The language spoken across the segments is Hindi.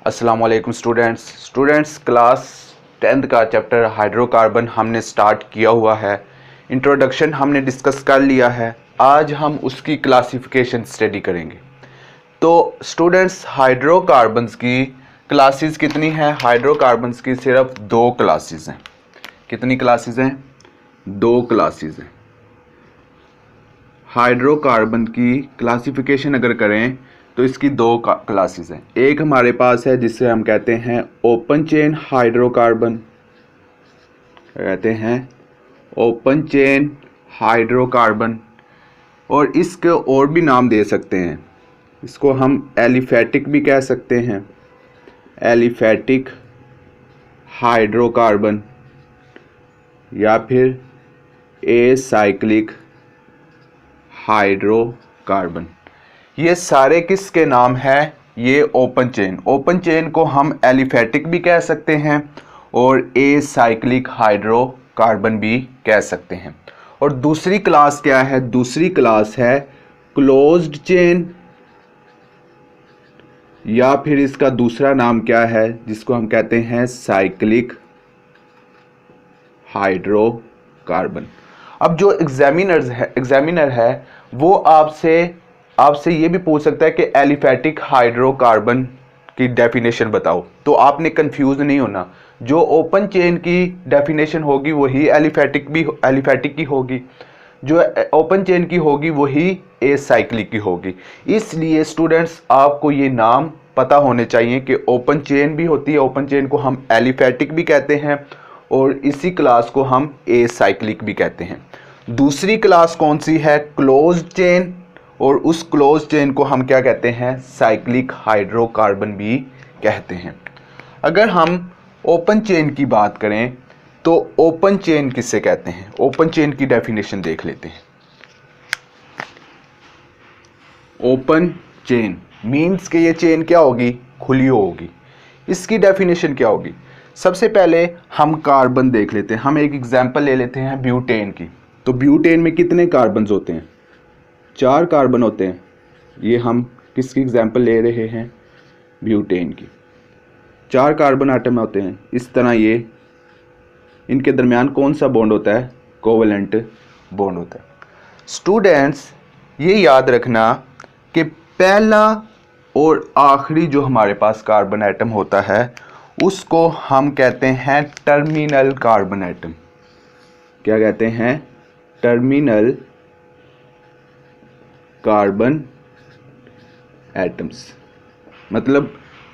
अस्सलाम वालेकुम स्टूडेंट्स क्लास 10th का चैप्टर हाइड्रोकार्बन हमने स्टार्ट किया हुआ है। इंट्रोडक्शन हमने डिस्कस कर लिया है। आज हम उसकी क्लासिफिकेशन स्टडी करेंगे। तो स्टूडेंट्स हाइड्रोकार्बन्स की क्लासेस कितनी है? हाइड्रोकार्बन्स की सिर्फ 2 क्लासेस हैं। कितनी क्लासेस हैं? 2 क्लासेस हैं। हाइड्रोकार्बन की क्लासिफिकेशन अगर करें तो इसकी 2 क्लासेस हैं। एक हमारे पास है जिसे हम कहते हैं ओपन चेन हाइड्रोकार्बन, कहते हैं ओपन चेन हाइड्रोकार्बन, और इसके और भी नाम दे सकते हैं। इसको हम एलिफेटिक भी कह सकते हैं, एलिफेटिक हाइड्रोकार्बन, या फिर एसाइक्लिक हाइड्रोकार्बन। ये सारे किसके नाम हैं? ये ओपन चेन को हम एलिफेटिक भी कह सकते हैं और एसाइक्लिक हाइड्रोकार्बन भी कह सकते हैं। और दूसरी क्लास क्या है? दूसरी क्लास है क्लोज्ड चेन, या फिर इसका दूसरा नाम क्या है जिसको हम कहते हैं साइक्लिक हाइड्रोकार्बन। अब जो एग्जामिनर है वो आपसे ये भी पूछ सकता है कि एलिफेटिक हाइड्रोकार्बन की डेफिनेशन बताओ, तो आपने कंफ्यूज नहीं होना। जो ओपन चेन की डेफिनेशन होगी वही एलिफेटिक की होगी, जो ओपन चेन की होगी वही एसाइक्लिक की होगी। इसलिए स्टूडेंट्स आपको ये नाम पता होने चाहिए कि ओपन चेन भी होती है, ओपन चेन को हम एलिफेटिक भी कहते हैं और इसी क्लास को हम एसाइक्लिक भी कहते हैं। दूसरी क्लास कौन सी है? क्लोज्ड चेन, और उस क्लोज चेन को हम क्या कहते हैं? साइक्लिक हाइड्रोकार्बन भी कहते हैं। अगर हम ओपन चेन की बात करें तो ओपन चेन किससे कहते हैं? ओपन चेन की डेफिनेशन देख लेते हैं। ओपन चेन मीन्स कि ये चेन क्या होगी? खुली होगी। इसकी डेफिनेशन क्या होगी? सबसे पहले हम कार्बन देख लेते हैं। हम एक एग्जांपल ले लेते हैं ब्यूटेन की। तो ब्यूटेन में कितने कार्बन्स होते हैं? 4 कार्बन होते हैं। ये हम किसकी एग्जांपल ले रहे हैं? ब्यूटेन की। 4 कार्बन आटम होते हैं। इस तरह ये इनके दरमियान कौन सा बॉन्ड होता है? कोवेलेंट बॉन्ड होता है। स्टूडेंट्स ये याद रखना कि पहला और आखिरी जो हमारे पास कार्बन एटम होता है उसको हम कहते हैं टर्मिनल कार्बन एटम। क्या कहते हैं? Terminal carbon atoms. मतलब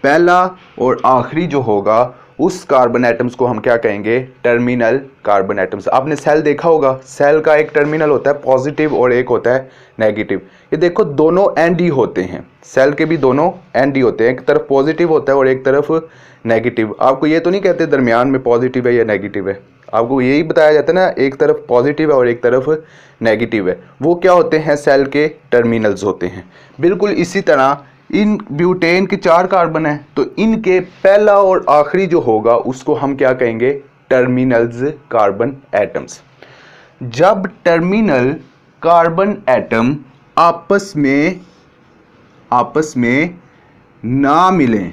पहला और आखिरी जो होगा उस कार्बन एटम्स को हम क्या कहेंगे? Terminal carbon atoms. आपने सेल देखा होगा, सेल का एक टर्मिनल होता है पॉजिटिव और एक होता है नेगेटिव। ये देखो दोनों एंड ही होते हैं, सेल के भी दोनों एंड ही होते हैं, एक तरफ पॉजिटिव होता है और एक तरफ नेगेटिव। आपको ये तो नहीं कहते दरमियान में पॉजिटिव है या नेगेटिव है, आपको यही बताया जाता है ना, एक तरफ पॉजिटिव है और एक तरफ नेगेटिव है। वो क्या होते हैं? सेल के टर्मिनल्स होते हैं। बिल्कुल इसी तरह इन ब्यूटेन के 4 कार्बन हैं, तो इनके पहला और आखिरी जो होगा उसको हम क्या कहेंगे? Terminals carbon atoms. जब टर्मिनल कार्बन एटम आपस में ना मिलें,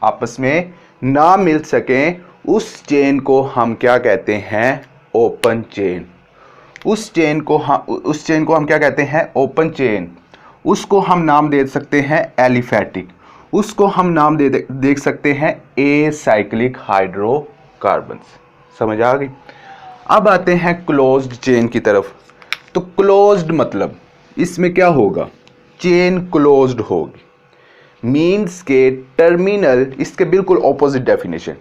आपस में ना मिल सकें, उस चेन को हम क्या कहते हैं? Open chain. उस चेन को हम क्या कहते हैं? Open chain. उसको हम नाम दे सकते हैं एलिफेटिक, उसको हम नाम दे सकते हैं एसाइक्लिक हाइड्रोकार्बन्स। समझ आ गई? अब आते हैं क्लोज्ड चेन की तरफ। तो क्लोज्ड मतलब इसमें क्या होगा? चेन क्लोज्ड होगी। मीन्स के टर्मिनल, इसके बिल्कुल opposite definition,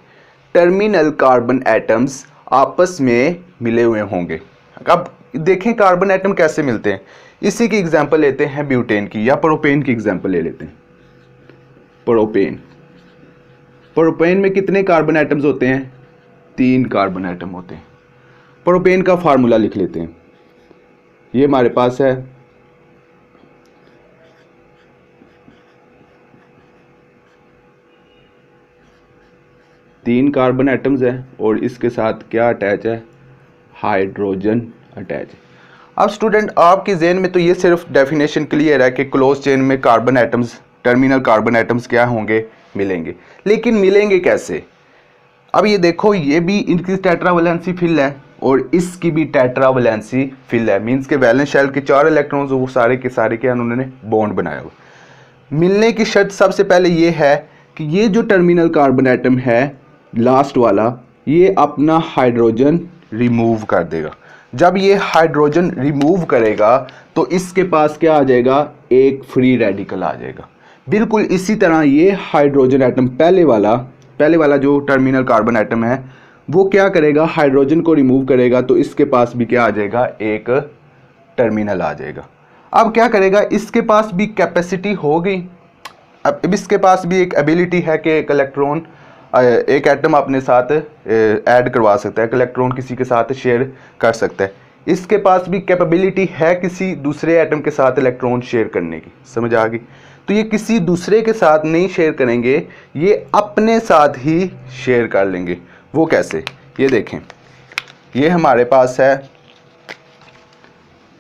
terminal carbon atoms आपस में मिले हुए होंगे। अब देखें कार्बन एटम कैसे मिलते हैं। इसी की एग्जांपल लेते हैं ब्यूटेन की, या प्रोपेन की एग्जांपल ले लेते हैं। प्रोपेन में कितने कार्बन एटम्स होते हैं? 3 कार्बन एटम होते हैं। प्रोपेन का फार्मूला लिख लेते हैं। ये हमारे पास है तीन कार्बन एटम्स है और इसके साथ क्या अटैच है? हाइड्रोजन अटैच है। अब स्टूडेंट आपके जहन में तो ये सिर्फ डेफिनेशन क्लियर है कि क्लोज चेन में carbon atoms, terminal carbon atoms क्या होंगे? मिलेंगे। लेकिन मिलेंगे कैसे? अब ये देखो, ये भी इनकी टेट्रावैलेंसी फिल है और इसकी भी टेट्रावैलेंसी फिल है, मींस के वैलेंस शेल के 4 इलेक्ट्रॉन्स वो सारे के सारे के उन्होंने बॉन्ड बनाया हुआ। मिलने की शर्त सबसे पहले ये है कि ये जो टर्मिनल कार्बन एटम है लास्ट वाला, ये अपना हाइड्रोजन रिमूव कर देगा। जब ये हाइड्रोजन रिमूव करेगा तो इसके पास क्या आ जाएगा? एक फ्री रेडिकल आ जाएगा। बिल्कुल इसी तरह ये हाइड्रोजन एटम पहले वाला जो टर्मिनल कार्बन एटम है वो क्या करेगा? हाइड्रोजन को रिमूव करेगा तो इसके पास भी क्या आ जाएगा? एक टर्मिनल आ जाएगा। अब क्या करेगा? इसके पास भी कैपेसिटी हो गई। अब इसके पास भी एक एबिलिटी है कि एक इलेक्ट्रॉन एक एटम अपने साथ ऐड करवा सकता है, एक इलेक्ट्रॉन किसी के साथ शेयर कर सकता है। इसके पास भी कैपेबिलिटी है किसी दूसरे एटम के साथ इलेक्ट्रॉन शेयर करने की। समझ आ गई? तो ये किसी दूसरे के साथ नहीं शेयर करेंगे, ये अपने साथ ही शेयर कर लेंगे। वो कैसे? ये देखें, ये हमारे पास है,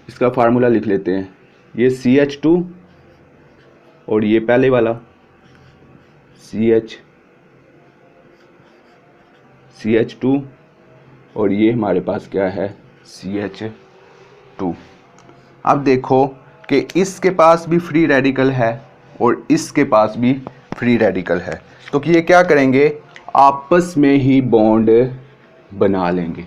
इसका फार्मूला लिख लेते हैं। ये CH2 और ये पहले वाला CH2 और ये हमारे पास क्या है? CH2। अब देखो कि इसके पास भी फ्री रेडिकल है और इसके पास भी फ्री रेडिकल है, तो कि ये क्या करेंगे? आपस में ही बॉन्ड बना लेंगे।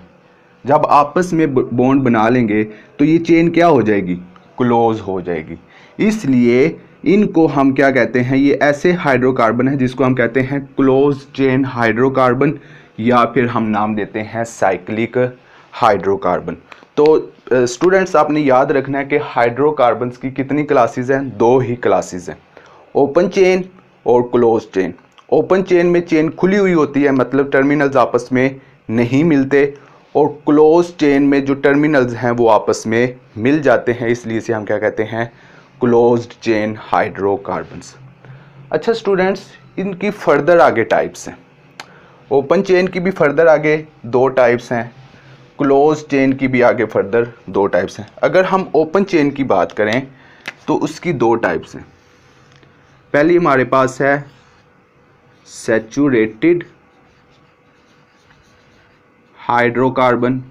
जब आपस में बॉन्ड बना लेंगे तो ये चेन क्या हो जाएगी? क्लोज हो जाएगी। इसलिए इनको हम क्या कहते हैं? ये ऐसे हाइड्रोकार्बन है जिसको हम कहते हैं क्लोज चेन हाइड्रोकार्बन, या फिर हम नाम देते हैं साइक्लिक हाइड्रोकार्बन। तो स्टूडेंट्स आपने याद रखना है कि हाइड्रोकार्बन्स की कितनी क्लासेस हैं? 2 ही क्लासेस हैं, ओपन चेन और क्लोज चेन। ओपन चेन में चेन खुली हुई होती है, मतलब टर्मिनल्स आपस में नहीं मिलते, और क्लोज चेन में जो टर्मिनल्स हैं वो आपस में मिल जाते हैं, इसलिए इसे हम क्या कहते हैं? Closed chain hydrocarbons. अच्छा स्टूडेंट्स, इनकी फर्दर आगे टाइप्स हैं। ओपन चेन की भी फर्दर आगे 2 टाइप्स हैं, क्लोज चेन की भी आगे फर्दर 2 टाइप्स हैं। अगर हम ओपन चेन की बात करें तो उसकी 2 टाइप्स हैं। पहली हमारे पास है सैचुरेटेड हाइड्रोकार्बन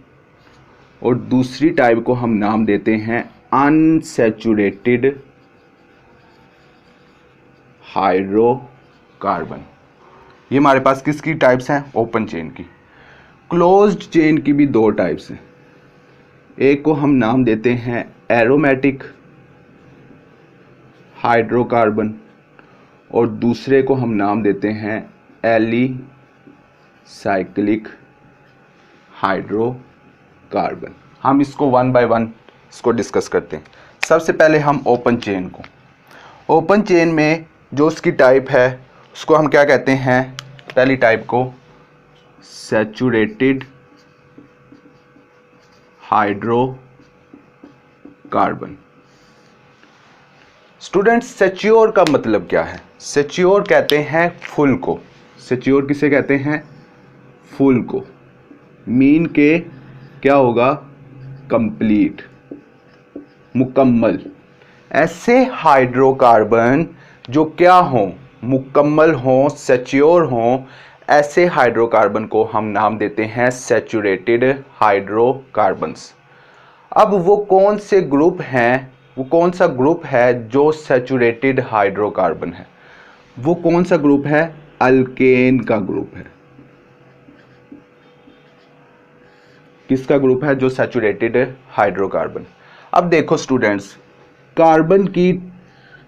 और दूसरी टाइप को हम नाम देते हैं अनसैचुरेटेड हाइड्रोकार्बन। ये हमारे पास किसकी टाइप्स हैं? ओपन चेन की। क्लोज्ड चेन की भी 2 टाइप्स हैं। एक को हम नाम देते हैं एरोमेटिक हाइड्रोकार्बन और दूसरे को हम नाम देते हैं एलिसाइक्लिक हाइड्रोकार्बन। हम इसको 1 बाय 1 इसको डिस्कस करते हैं। सबसे पहले हम ओपन चेन को, ओपन चेन में जो उसकी टाइप है उसको हम क्या कहते हैं? पहली टाइप को सैचुरेटेड हाइड्रोकार्बन। स्टूडेंट्स, सेच्योर का मतलब क्या है? सेच्योर कहते हैं फुल को। सेच्योर किसे कहते हैं? फुल को। मीन के क्या होगा? कंप्लीट, मुकम्मल। ऐसे हाइड्रोकार्बन जो क्या हों? मुकम्मल हों, सेच्योर हों, ऐसे हाइड्रोकार्बन को हम नाम देते हैं सैचुरेटेड हाइड्रोकार्बन्स। अब वो कौन से ग्रुप हैं, वो कौन सा ग्रुप है जो सैचुरेटेड हाइड्रोकार्बन है? वो कौन सा ग्रुप है? अल्केन का ग्रुप है। किसका ग्रुप है? जो सैचुरेटेड हाइड्रोकार्बन। अब देखो स्टूडेंट्स, कार्बन की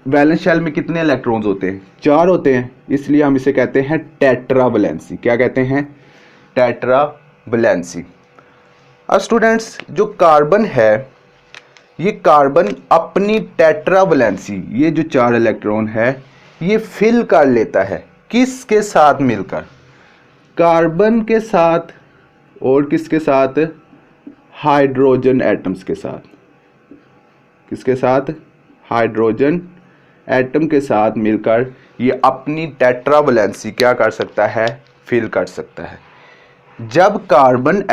वैलेंस शेल में कितने इलेक्ट्रॉन्स होते हैं? 4 होते हैं, इसलिए हम इसे कहते हैं टेट्रावैलेंसी। क्या कहते हैं? टेट्रावैलेंसी। अब स्टूडेंट्स, जो कार्बन है, ये कार्बन अपनी टेट्रावैलेंसी, ये जो 4 इलेक्ट्रॉन है, ये फिल कर लेता है। किसके साथ मिलकर? कार्बन के साथ और किसके साथ? हाइड्रोजन एटम्स के साथ। किसके साथ? हाइड्रोजन एटम के साथ मिलकर ये अपनी टेट्रावैलेंसी क्या कर सकता है? फिल कर सकता है। जब कार्बन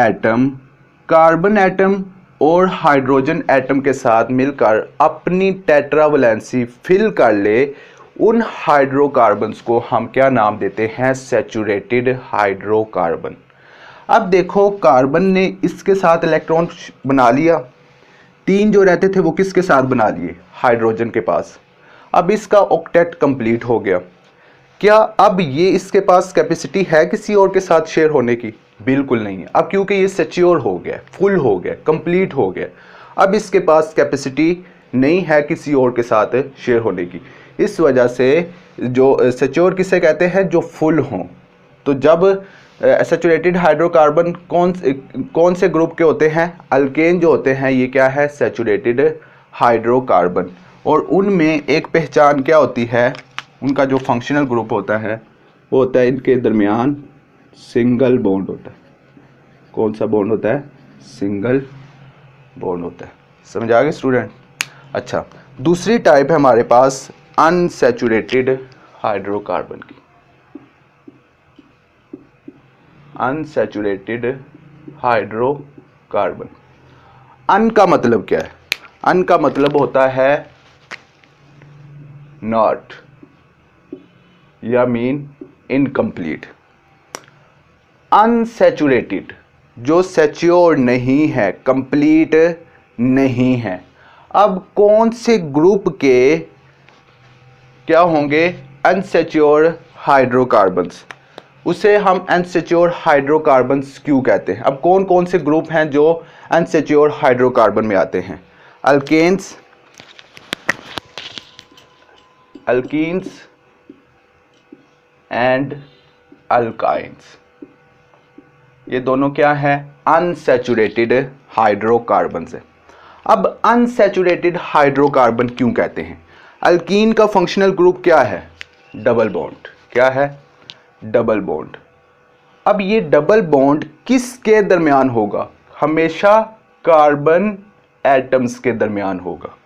एटम और हाइड्रोजन एटम के साथ मिलकर अपनी टेट्रावैलेंसी फिल कर ले, उन हाइड्रोकार्बन्स को हम क्या नाम देते हैं? Saturated hydrocarbon. अब देखो कार्बन ने इसके साथ इलेक्ट्रॉन बना लिया, 3 जो रहते थे वो किसके साथ बना लिए? हाइड्रोजन के पास। अब इसका ऑक्टेट कंप्लीट हो गया। क्या अब ये इसके पास कैपेसिटी है किसी और के साथ शेयर होने की? बिल्कुल नहीं है। अब क्योंकि ये सेच्योर हो गया, फुल हो गया, कंप्लीट हो गया, अब इसके पास कैपेसिटी नहीं है किसी और के साथ शेयर होने की। इस वजह से जो सेच्योर किसे कहते हैं? जो फुल हों। तो जब सैचुरेटेड हाइड्रोकार्बन कौन से ग्रुप के होते हैं? अल्केन जो होते हैं ये क्या है? Saturated hydrocarbon. और उनमें एक पहचान क्या होती है? उनका जो फंक्शनल ग्रुप होता है वो होता है इनके दरमियान सिंगल बॉन्ड होता है। कौन सा बॉन्ड होता है? सिंगल बॉन्ड होता है। समझ आ गए स्टूडेंट? अच्छा, दूसरी टाइप है हमारे पास अनसैचुरेटेड हाइड्रोकार्बन की। Unsaturated hydrocarbon. अन का मतलब क्या है? अन का मतलब होता है नॉट या मीन इनकम्प्लीट। अनसैचुरेटेड जो सेच्योर नहीं है, कंप्लीट नहीं है। अब कौन से ग्रुप के क्या होंगे? अनसेच्योर हाइड्रोकार्बन्स। उसे हम अनसेच्योर हाइड्रोकार्बन्स क्यों कहते हैं? अब कौन कौन से ग्रुप हैं जो अनसेच्योर हाइड्रोकार्बन में आते हैं? Alkanes, alkenes and alkynes. ये दोनों क्या है? अनसैचुरेटेड हाइड्रोकार्बन्स है। अब अनसैचुरेटेड हाइड्रोकार्बन क्यों कहते हैं? अल्कीन का फंक्शनल ग्रुप क्या है? Double bond. क्या है? Double bond. अब ये डबल बॉन्ड किसके दरमियान होगा? हमेशा कार्बन एटम्स के दरमियान होगा।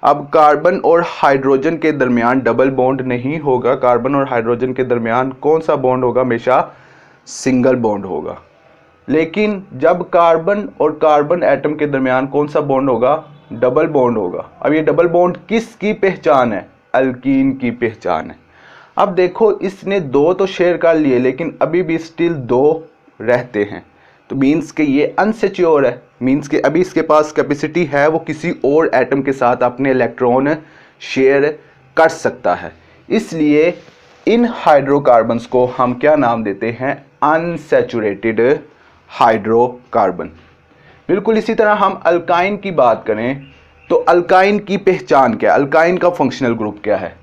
अब कार्बन और हाइड्रोजन के दरमियान डबल बॉन्ड नहीं होगा। कार्बन और हाइड्रोजन के दरमियान कौन सा बॉन्ड होगा? हमेशा सिंगल बॉन्ड होगा। लेकिन जब कार्बन और कार्बन एटम के दरमियान कौन सा बॉन्ड होगा? डबल बॉन्ड होगा। अब ये डबल बॉन्ड किसकी पहचान है? अल्कीन की पहचान है। अब देखो इसने 2 तो शेयर कर लिए लेकिन अभी भी स्टिल 2 रहते हैं, तो मीन्स कि ये अनसिक्योर है। मीन्स कि अभी इसके पास कैपेसिटी है वो किसी और एटम के साथ अपने इलेक्ट्रॉन शेयर कर सकता है। इसलिए इन हाइड्रोकार्बन्स को हम क्या नाम देते हैं? Unsaturated hydrocarbon. बिल्कुल इसी तरह हम अल्काइन की बात करें तो अल्काइन की पहचान क्या है? अल्काइन का फंक्शनल ग्रुप क्या है?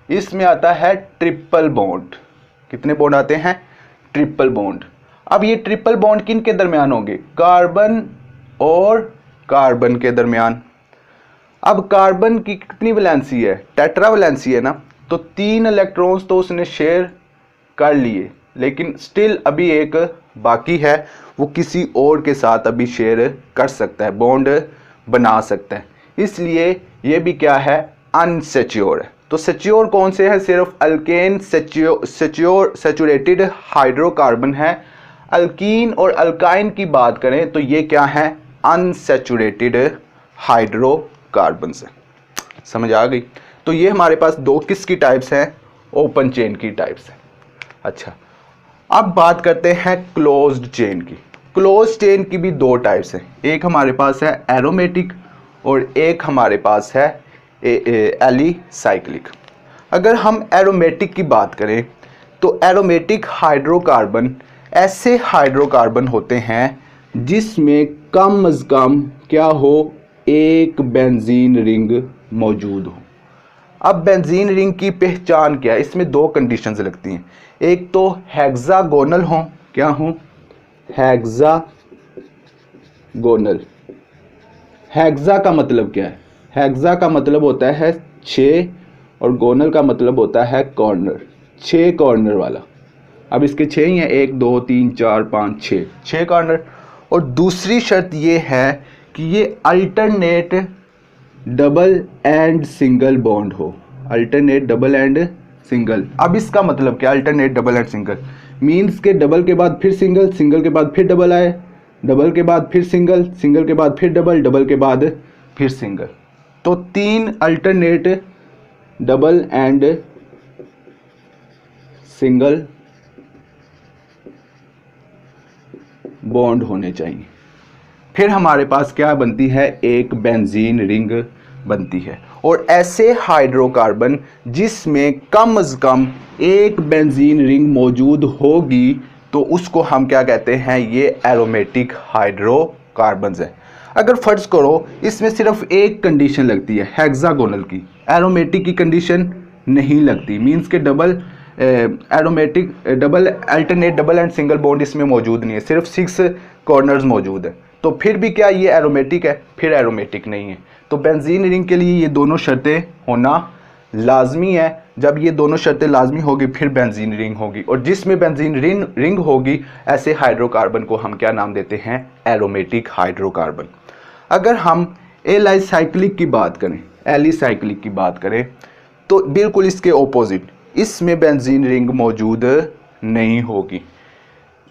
इसमें आता है ट्रिपल बॉन्ड। कितने बॉन्ड आते हैं? Triple bond. अब ये ट्रिपल बॉन्ड किन के दरमियान होंगे? कार्बन और कार्बन के दरमियान। अब कार्बन की कितनी वैलेंसी है? टेट्रा वैलेंसी है ना, तो 3 इलेक्ट्रॉन्स तो उसने शेयर कर लिए लेकिन स्टिल अभी एक बाकी है, वो किसी और के साथ अभी शेयर कर सकता है, बॉन्ड बना सकता है। इसलिए ये भी क्या है? अनसेच्योर है। तो सेच्योर कौन से है? सिर्फ अल्केन सैचुरेटेड हाइड्रोकार्बन है। अल्कीन और अल्काइन की बात करें तो ये क्या है? अनसैचुरेटेड हाइड्रोकार्बन है। समझ आ गई? तो ये हमारे पास 2 किसकी टाइप्स हैं? ओपन चेन की टाइप्स हैं। अच्छा, अब बात करते हैं क्लोज्ड चेन की। क्लोज्ड चेन की भी 2 टाइप्स हैं। एक हमारे पास है एरोमेटिक और एक हमारे पास है एलिसाइक्लिक। अगर हम एरोमेटिक की बात करें तो एरोमेटिक हाइड्रोकार्बन ऐसे हाइड्रोकार्बन होते हैं जिसमें कम अज़ कम क्या हो? एक बेंजीन रिंग मौजूद हो। अब बेंजीन रिंग की पहचान क्या है? इसमें 2 कंडीशंस लगती हैं। एक तो हेक्सागोनल हो। क्या हो? हेक्सागोनल। हेक्सा का मतलब क्या है? हेक्सा का मतलब होता है 6 और गोनल का मतलब होता है कॉर्नर, 6 कॉर्नर वाला। अब इसके 6 ही हैं, 1 2 3 4 5 6 कॉर्नर। और दूसरी शर्त ये है कि ये alternate double and single bond हो। Alternate double and single. अब इसका मतलब क्या? Alternate double and single means के डबल के बाद फिर सिंगल, सिंगल के बाद फिर डबल आए, डबल के बाद फिर सिंगल, सिंगल के बाद फिर डबल, डबल के बाद फिर सिंगल। तो 3 alternate double and single bond होने चाहिए। फिर हमारे पास क्या बनती है, एक बेंजीन रिंग बनती है। और ऐसे हाइड्रोकार्बन जिसमें कम से कम एक बेंजीन रिंग मौजूद होगी तो उसको हम क्या कहते हैं, ये एरोमेटिक हाइड्रोकार्बन्स है। अगर फर्ज करो इसमें सिर्फ एक कंडीशन लगती है हेक्सागोनल की, एरोमेटिक की कंडीशन नहीं लगती, मींस के double aromatic double alternate double and single bond इसमें मौजूद नहीं है, सिर्फ 6 कॉर्नर्स मौजूद है, तो फिर भी क्या ये एरोमेटिक है, फिर एरोमेटिक नहीं है। तो बेंजीन रिंग के लिए ये दोनों शर्तें होना लाजमी है। जब ये दोनों शर्तें लाजमी होगी फिर बेंजीन रिंग होगी, और जिसमें बेंजीन रिंग होगी ऐसे हाइड्रोकार्बन को हम क्या नाम देते हैं, एरोमेटिक हाइड्रोकार्बन। अगर हम एलिसाइक्लिक की बात करें, एलिसाइक्लिक की बात करें तो बिल्कुल इसके ऑपोजिट, इसमें बेंजीन रिंग मौजूद नहीं होगी।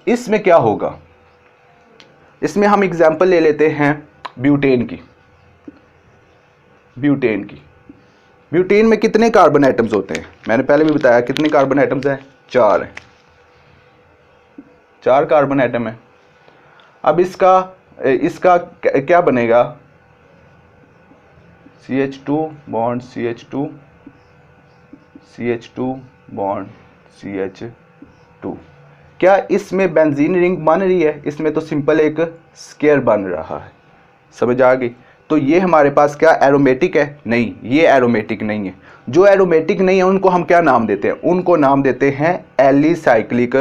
इसमें क्या होगा, इसमें हम एग्जांपल ले लेते हैं ब्यूटेन की। ब्यूटेन में कितने कार्बन एटम्स होते हैं, मैंने पहले भी बताया कितने कार्बन एटम्स हैं, 4 हैं, 4 कार्बन एटम है। अब इसका क्या बनेगा, CH2 bond CH2 bond CH2। क्या इसमें बेंजीन रिंग बन रही है, इसमें तो सिंपल एक स्क्वायर बन रहा है, समझ आ गई। तो ये हमारे पास क्या एरोमेटिक है, नहीं ये एरोमेटिक नहीं है। जो एरोमेटिक नहीं है उनको हम क्या नाम देते हैं, उनको नाम देते हैं एलिसाइक्लिक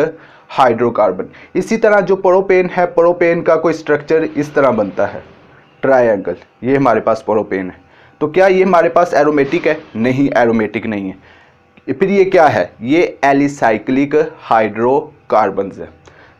हाइड्रोकार्बन। इसी तरह जो प्रोपेन है, प्रोपेन का कोई स्ट्रक्चर इस तरह बनता है ट्रायंगल, ये हमारे पास प्रोपेन है। तो क्या ये हमारे पास एरोमेटिक है, नहीं एरोमेटिक नहीं है। फिर ये क्या है, ये एलिसाइक्लिक हाइड्रोकार्बन्स है।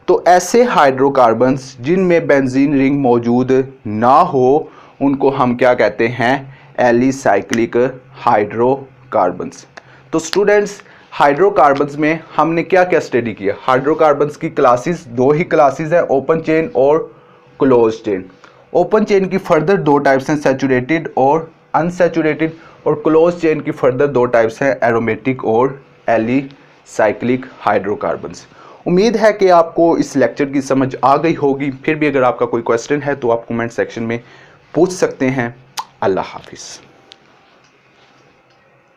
तो ऐसे हाइड्रोकार्बन्स जिनमें बेंजीन रिंग मौजूद ना हो उनको हम क्या कहते हैं, एलिसाइक्लिक हाइड्रोकार्बन्स। तो स्टूडेंट्स हाइड्रोकार्बन्स में हमने क्या क्या स्टडी किया, हाइड्रोकार्बन्स की क्लासेस 2 ही क्लासेस है, ओपन चेन और क्लोज चेन। ओपन चेन की फर्दर 2 टाइप्स हैं, सैचुरेटेड और अनसैचुरेटेड, और क्लोज चेन की फर्दर 2 टाइप्स हैं, एरोमेटिक और एलिसाइक्लिक हाइड्रोकार्बन्स। उम्मीद है कि आपको इस लेक्चर की समझ आ गई होगी। फिर भी अगर आपका कोई क्वेश्चन है तो आप कमेंट सेक्शन में पूछ सकते हैं। अल्लाह हाफिज़।